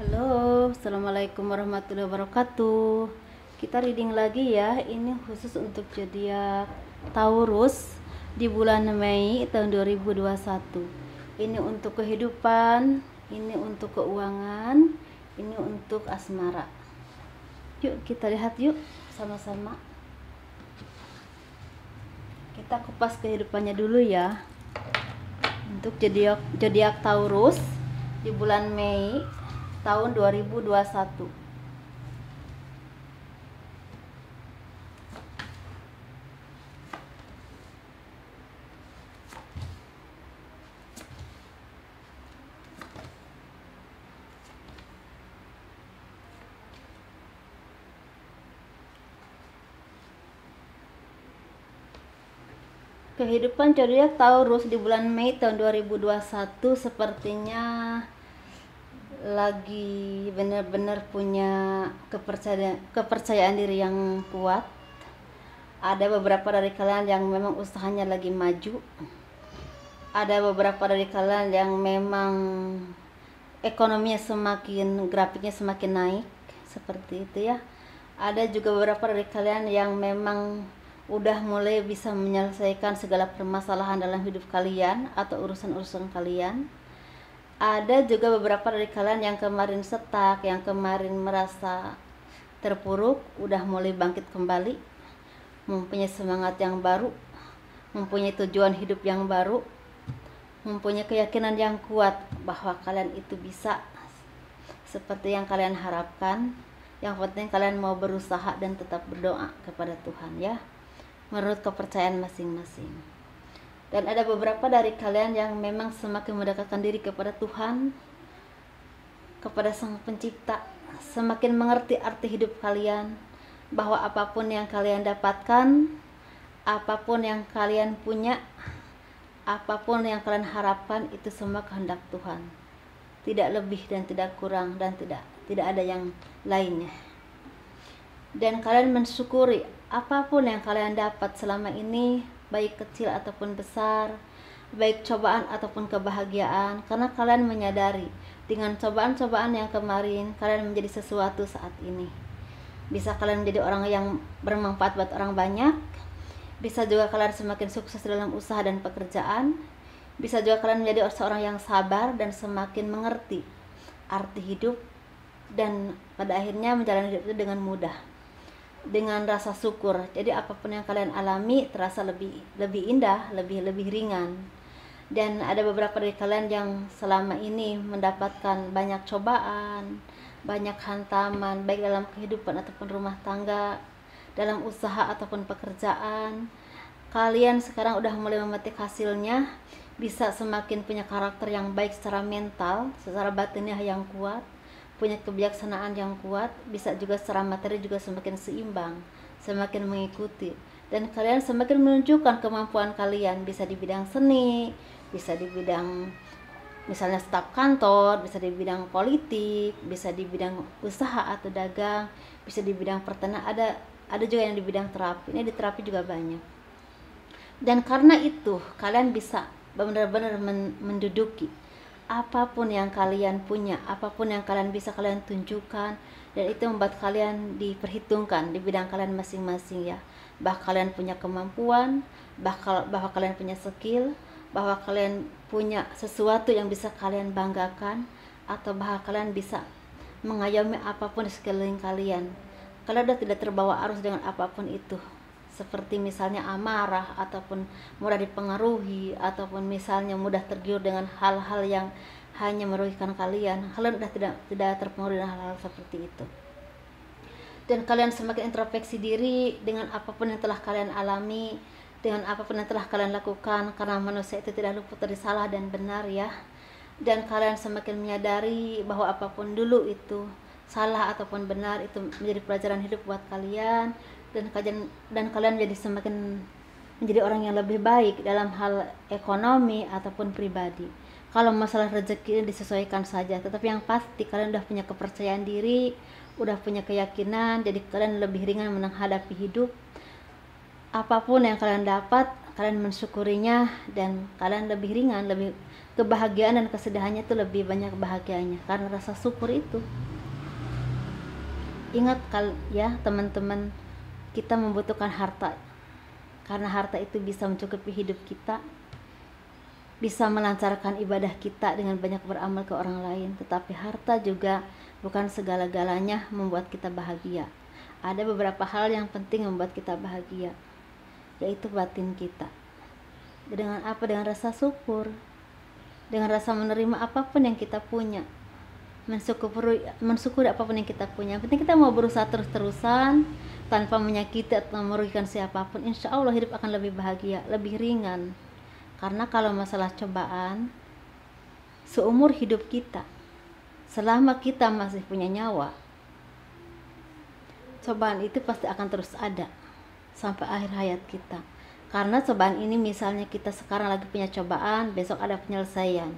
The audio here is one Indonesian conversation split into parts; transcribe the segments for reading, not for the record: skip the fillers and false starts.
Halo, assalamualaikum warahmatullahi wabarakatuh. Kita reading lagi ya. Ini khusus untuk zodiak Taurus di bulan Mei tahun 2021. Ini untuk kehidupan, ini untuk keuangan, ini untuk asmara. Yuk kita lihat yuk sama-sama. Kita kupas kehidupannya dulu ya. Untuk zodiak Taurus di bulan Mei tahun 2021. Kehidupan zodiak Taurus di bulan Mei tahun 2021 sepertinya lagi benar-benar punya kepercayaan diri yang kuat. Ada beberapa dari kalian yang memang usahanya lagi maju. Ada beberapa dari kalian yang memang ekonominya grafiknya semakin naik, seperti itu ya. Ada juga beberapa dari kalian yang memang udah mulai bisa menyelesaikan segala permasalahan dalam hidup kalian atau urusan-urusan kalian. Ada juga beberapa dari kalian yang kemarin stuck, yang kemarin merasa terpuruk, udah mulai bangkit kembali, mempunyai semangat yang baru, mempunyai tujuan hidup yang baru, mempunyai keyakinan yang kuat bahwa kalian itu bisa seperti yang kalian harapkan. Yang penting kalian mau berusaha dan tetap berdoa kepada Tuhan ya, menurut kepercayaan masing-masing. Dan ada beberapa dari kalian yang memang semakin mendekatkan diri kepada Tuhan, kepada Sang Pencipta, semakin mengerti arti hidup kalian, bahwa apapun yang kalian dapatkan, apapun yang kalian punya, apapun yang kalian harapkan, itu semua kehendak Tuhan. Tidak lebih dan tidak kurang, dan tidak ada yang lainnya. Dan kalian mensyukuri apapun yang kalian dapat selama ini, baik kecil ataupun besar, baik cobaan ataupun kebahagiaan, karena kalian menyadari dengan cobaan-cobaan yang kemarin kalian menjadi sesuatu saat ini. Bisa kalian menjadi orang yang bermanfaat buat orang banyak, bisa juga kalian semakin sukses dalam usaha dan pekerjaan, bisa juga kalian menjadi seorang yang sabar dan semakin mengerti arti hidup, dan pada akhirnya menjalani hidup itu dengan mudah, dengan rasa syukur. Jadi apapun yang kalian alami terasa lebih indah, lebih ringan. Dan ada beberapa dari kalian yang selama ini mendapatkan banyak cobaan, banyak hantaman, baik dalam kehidupan ataupun rumah tangga, dalam usaha ataupun pekerjaan. Kalian sekarang udah mulai memetik hasilnya, bisa semakin punya karakter yang baik secara mental, secara batinnya yang kuat, punya kebijaksanaan yang kuat, bisa juga secara materi juga semakin seimbang, semakin mengikuti. Dan kalian semakin menunjukkan kemampuan kalian, bisa di bidang seni, bisa di bidang misalnya staf kantor, bisa di bidang politik, bisa di bidang usaha atau dagang, bisa di bidang pertanian, ada juga yang di bidang terapi. Ini di terapi juga banyak. Dan karena itu kalian bisa benar-benar menduduki apapun yang kalian punya, apapun yang kalian bisa kalian tunjukkan, dan itu membuat kalian diperhitungkan di bidang kalian masing-masing ya. Bahwa kalian punya kemampuan, bahwa kalian punya skill, bahwa kalian punya sesuatu yang bisa kalian banggakan, atau bahwa kalian bisa mengayomi apapun di sekeliling kalian. Kalian udah tidak terbawa arus dengan apapun itu, seperti misalnya amarah, ataupun mudah dipengaruhi, ataupun misalnya mudah tergiur dengan hal-hal yang hanya merugikan kalian. Kalian udah tidak terpengaruhi dengan hal-hal seperti itu. Dan kalian semakin introspeksi diri dengan apapun yang telah kalian alami, dengan apapun yang telah kalian lakukan, karena manusia itu tidak luput dari salah dan benar ya. Dan kalian semakin menyadari bahwa apapun dulu itu, salah ataupun benar, itu menjadi pelajaran hidup buat kalian. Dan kalian menjadi orang yang lebih baik dalam hal ekonomi ataupun pribadi. Kalau masalah rezeki disesuaikan saja, tetapi yang pasti kalian udah punya kepercayaan diri, udah punya keyakinan, jadi kalian lebih ringan menghadapi hidup. Apapun yang kalian dapat, kalian mensyukurinya dan kalian lebih ringan, lebih kebahagiaan dan kesedihannya itu lebih banyak bahagianya karena rasa syukur itu. Ingat ya teman-teman, kita membutuhkan harta karena harta itu bisa mencukupi hidup kita, bisa melancarkan ibadah kita dengan banyak beramal ke orang lain. Tetapi harta juga bukan segala-galanya membuat kita bahagia. Ada beberapa hal yang penting membuat kita bahagia, yaitu batin kita. Dengan apa? Dengan rasa syukur, dengan rasa menerima apapun yang kita punya, mensyukuri apapun yang kita punya. Yang penting kita mau berusaha terus-terusan tanpa menyakiti atau merugikan siapapun. Insya Allah hidup akan lebih bahagia, lebih ringan. Karena kalau masalah cobaan, seumur hidup kita, selama kita masih punya nyawa, cobaan itu pasti akan terus ada sampai akhir hayat kita. Karena cobaan ini, misalnya kita sekarang lagi punya cobaan, besok ada penyelesaian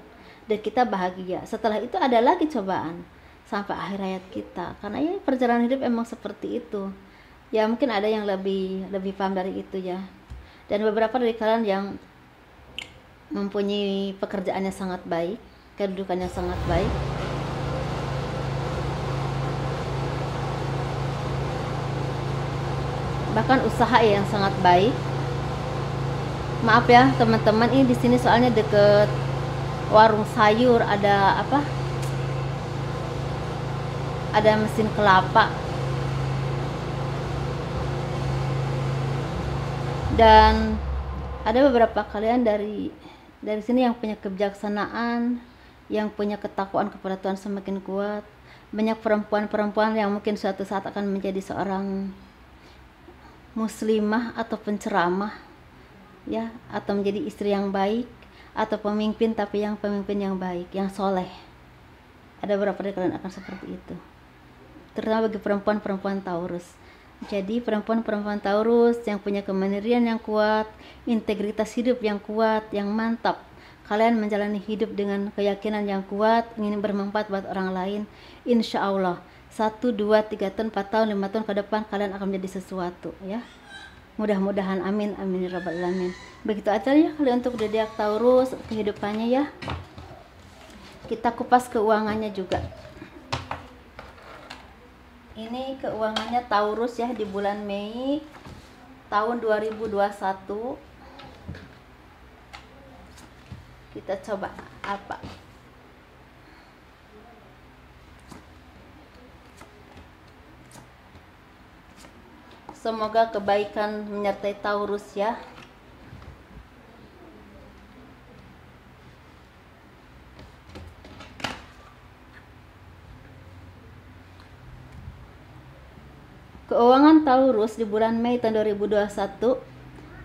dan kita bahagia. Setelah itu ada lagi cobaan sampai akhir hayat kita. Karena ya perjalanan hidup emang seperti itu. Ya mungkin ada yang lebih paham dari itu ya. Dan beberapa dari kalian yang mempunyai pekerjaannya sangat baik, kedudukannya sangat baik, bahkan usaha yang sangat baik. Maaf ya teman-teman, ini di sini soalnya deket warung sayur, ada apa? Ada mesin kelapa. Dan ada beberapa kalian dari sini yang punya kebijaksanaan, yang punya ketakwaan kepada Tuhan semakin kuat. Banyak perempuan-perempuan yang mungkin suatu saat akan menjadi seorang muslimah atau penceramah ya, atau menjadi istri yang baik atau pemimpin, tapi yang pemimpin yang baik, yang soleh. Ada beberapa dari kalian akan seperti itu, terutama bagi perempuan-perempuan Taurus. Jadi perempuan-perempuan Taurus yang punya kemandirian yang kuat, integritas hidup yang kuat, yang mantap, kalian menjalani hidup dengan keyakinan yang kuat, ingin bermanfaat buat orang lain, insya Allah 1, 2, 3 tahun, 4 tahun, 5 tahun ke depan kalian akan menjadi sesuatu ya. Mudah-mudahan, amin amin ya rabbal alamin. Begitu aja ya kali untuk zodiak Taurus kehidupannya ya. Kita kupas keuangannya juga. Ini keuangannya Taurus ya di bulan Mei tahun 2021. Kita coba apa? Semoga kebaikan menyertai Taurus ya. Keuangan Taurus di bulan Mei tahun 2021,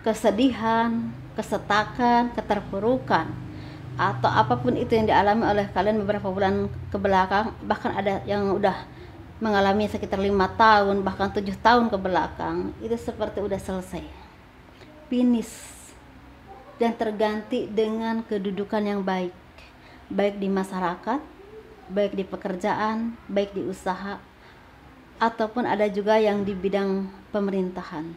kesedihan, kesetakan, keterpurukan, atau apapun itu yang dialami oleh kalian beberapa bulan ke belakang, bahkan ada yang udah mengalami sekitar 5 tahun, bahkan 7 tahun ke belakang, itu seperti udah selesai, finish, dan terganti dengan kedudukan yang baik, baik di masyarakat, baik di pekerjaan, baik di usaha, ataupun ada juga yang di bidang pemerintahan.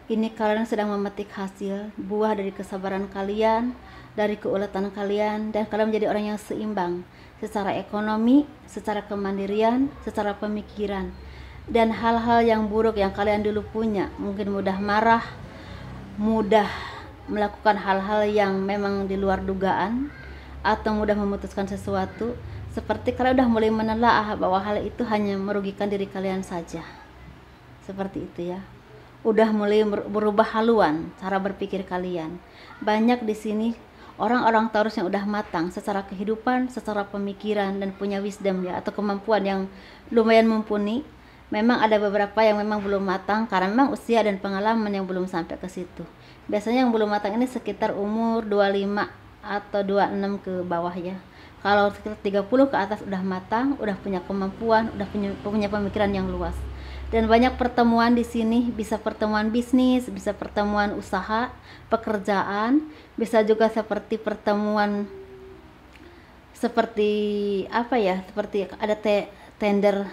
Ini kalian sedang memetik hasil buah dari kesabaran kalian, dari keuletan kalian, dan kalian menjadi orang yang seimbang secara ekonomi, secara kemandirian, secara pemikiran. Dan hal-hal yang buruk yang kalian dulu punya, mungkin mudah marah, mudah melakukan hal-hal yang memang di luar dugaan, atau mudah memutuskan sesuatu, seperti kalian udah mulai menelaah bahwa hal itu hanya merugikan diri kalian saja. Seperti itu ya. Udah mulai berubah haluan cara berpikir kalian. Banyak di sini orang-orang Taurus yang udah matang secara kehidupan, secara pemikiran, dan punya wisdom ya, atau kemampuan yang lumayan mumpuni. Memang ada beberapa yang memang belum matang karena memang usia dan pengalaman yang belum sampai ke situ. Biasanya yang belum matang ini sekitar umur 25 atau 26 ke bawah ya. Kalau sekitar 30 ke atas udah matang, udah punya kemampuan, udah punya pemikiran yang luas. Dan banyak pertemuan di sini, bisa pertemuan bisnis, bisa pertemuan usaha, pekerjaan, bisa juga seperti pertemuan seperti apa ya? Seperti ada tender,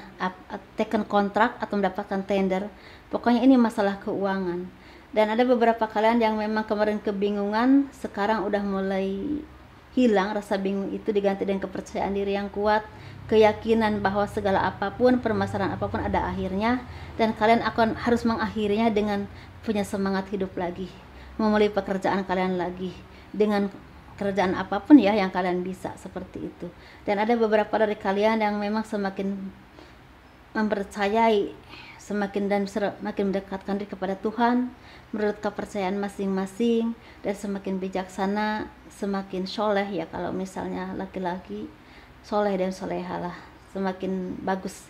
taken kontrak atau mendapatkan tender. Pokoknya ini masalah keuangan. Dan ada beberapa kalian yang memang kemarin kebingungan, sekarang udah mulai hilang rasa bingung itu, diganti dengan kepercayaan diri yang kuat, keyakinan bahwa segala apapun, permasalahan apapun ada akhirnya, dan kalian akan harus mengakhirinya dengan punya semangat hidup lagi, memulai pekerjaan kalian lagi dengan kerjaan apapun ya yang kalian bisa, seperti itu. Dan ada beberapa dari kalian yang memang semakin mempercayai, semakin mendekatkan diri kepada Tuhan menurut kepercayaan masing-masing, dan semakin bijaksana, semakin soleh ya, kalau misalnya laki-laki soleh dan solehalah, semakin bagus.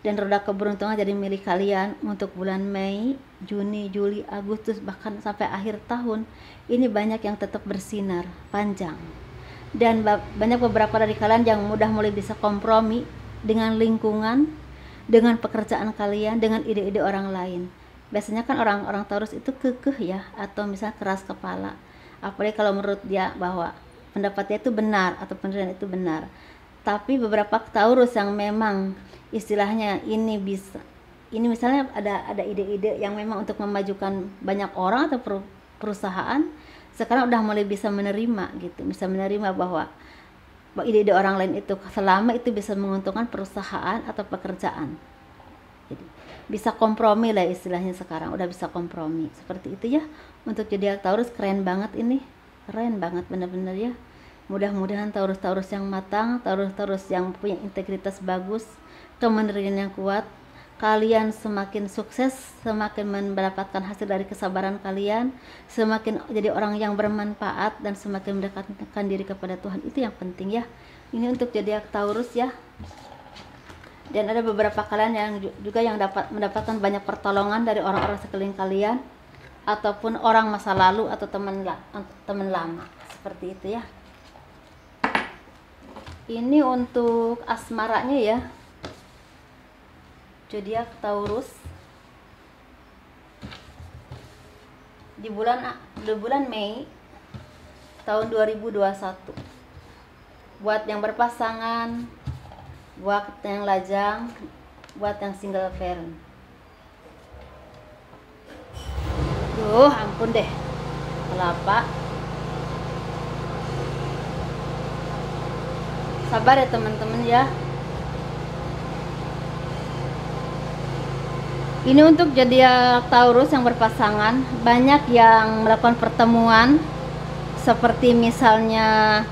Dan roda keberuntungan jadi milik kalian untuk bulan Mei, Juni, Juli, Agustus, bahkan sampai akhir tahun ini. Banyak yang tetap bersinar panjang, dan banyak beberapa dari kalian yang mudah mulai bisa kompromi dengan lingkungan, dengan pekerjaan kalian, dengan ide-ide orang lain. Biasanya kan orang-orang Taurus itu kekeh ya, atau misalnya keras kepala, apalagi kalau menurut dia bahwa pendapatnya itu benar atau penilaian itu benar. Tapi beberapa Taurus yang memang istilahnya ini misalnya ada ide-ide yang memang untuk memajukan banyak orang atau perusahaan, sekarang udah mulai bisa menerima gitu, bisa menerima bahwa ide-ide orang lain itu selama itu bisa menguntungkan perusahaan atau pekerjaan. Jadi bisa kompromi lah istilahnya, sekarang udah bisa kompromi seperti itu ya. Untuk zodiak Taurus keren banget ini, keren banget bener-bener ya. Mudah-mudahan Taurus-Taurus yang matang, Taurus-Taurus yang punya integritas bagus, kemandirian yang kuat, kalian semakin sukses, semakin mendapatkan hasil dari kesabaran kalian, semakin jadi orang yang bermanfaat, dan semakin mendekatkan diri kepada Tuhan. Itu yang penting ya. Ini untuk zodiak Taurus ya. Dan ada beberapa kalian yang juga yang mendapatkan banyak pertolongan dari orang-orang sekeliling kalian, ataupun orang masa lalu atau teman lama, seperti itu ya. Ini untuk asmaranya ya, zodiak Taurus di bulan Mei tahun 2021. Buat yang berpasangan, buat yang lajang, buat yang single parent. Ampun deh, kelapa. Sabar ya teman-teman ya. Ini untuk zodiak Taurus yang berpasangan, banyak yang melakukan pertemuan, seperti misalnya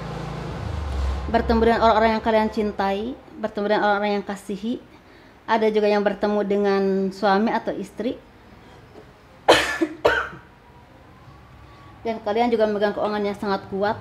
bertemu dengan orang-orang yang kalian cintai, bertemu dengan orang-orang yang kasihi. Ada juga yang bertemu dengan suami atau istri. Dan kalian juga memegang keuangan yang sangat kuat.